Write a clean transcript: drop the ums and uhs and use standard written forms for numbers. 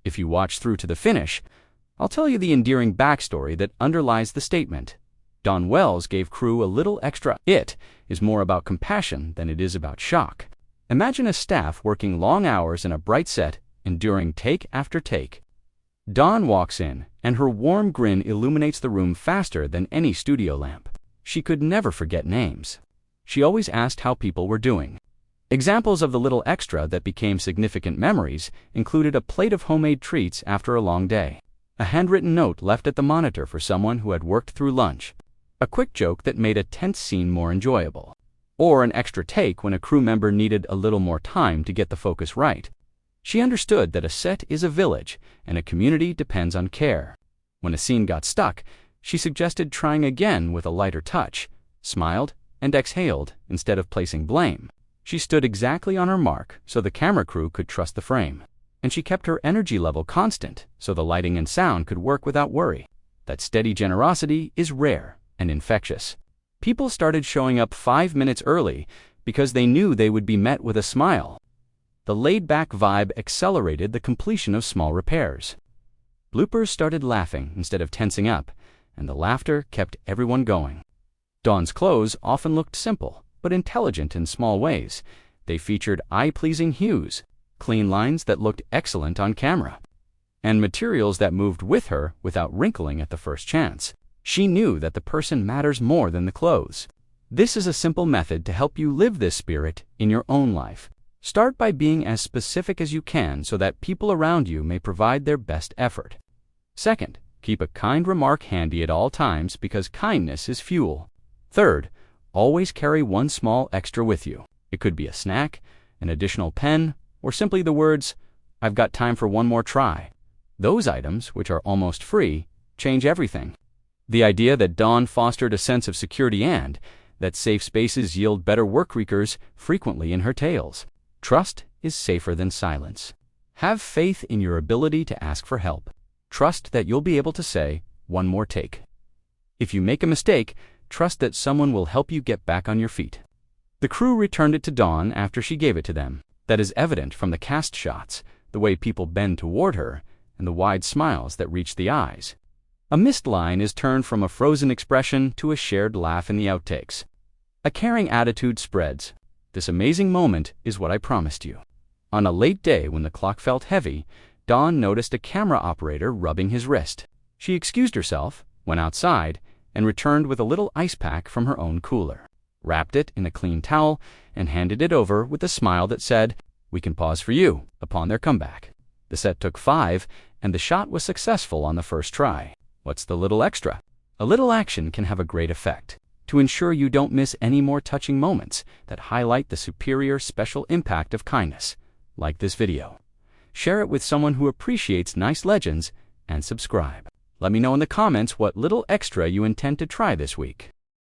If you watch through to the finish, I'll tell you the endearing backstory that underlies the statement. Don Wells gave crew a little extra. It is more about compassion than it is about shock. Imagine a staff working long hours in a bright set, enduring take after take. Dawn walks in, and her warm grin illuminates the room faster than any studio lamp. She could never forget names. She always asked how people were doing. Examples of the little extra that became significant memories included a plate of homemade treats after a long day, a handwritten note left at the monitor for someone who had worked through lunch, a quick joke that made a tense scene more enjoyable, or an extra take when a crew member needed a little more time to get the focus right. She understood that a set is a village, and a community depends on care. When a scene got stuck, she suggested trying again with a lighter touch, smiled, and exhaled instead of placing blame. She stood exactly on her mark so the camera crew could trust the frame, and she kept her energy level constant so the lighting and sound could work without worry. That steady generosity is rare and infectious. People started showing up 5 minutes early because they knew they would be met with a smile. The laid-back vibe accelerated the completion of small repairs. Bloopers started laughing instead of tensing up, and the laughter kept everyone going. Dawn's clothes often looked simple, but intelligent in small ways. They featured eye-pleasing hues, clean lines that looked excellent on camera, and materials that moved with her without wrinkling at the first chance. She knew that the person matters more than the clothes. This is a simple method to help you live this spirit in your own life. Start by being as specific as you can so that people around you may provide their best effort. Second, keep a kind remark handy at all times because kindness is fuel. Third, always carry one small extra with you. It could be a snack, an additional pen, or simply the words, "I've got time for one more try." Those items, which are almost free, change everything. The idea that Dawn fostered a sense of security and that safe spaces yield better work recurs frequently in her tales. Trust is safer than silence. Have faith in your ability to ask for help. Trust that you'll be able to say, "One more take." If you make a mistake, trust that someone will help you get back on your feet. The crew returned it to Dawn after she gave it to them. That is evident from the cast shots, the way people bend toward her, and the wide smiles that reach the eyes. A missed line is turned from a frozen expression to a shared laugh in the outtakes. A caring attitude spreads. This amazing moment is what I promised you. On a late day when the clock felt heavy, Dawn noticed a camera operator rubbing his wrist. She excused herself, went outside, and returned with a little ice pack from her own cooler, wrapped it in a clean towel, and handed it over with a smile that said, "We can pause for you," upon their comeback. The set took 5, and the shot was successful on the first try. What's the little extra? A little action can have a great effect. To ensure you don't miss any more touching moments that highlight the superior special impact of kindness, like this video. Share it with someone who appreciates nice legends, and subscribe. Let me know in the comments what little extra you intend to try this week.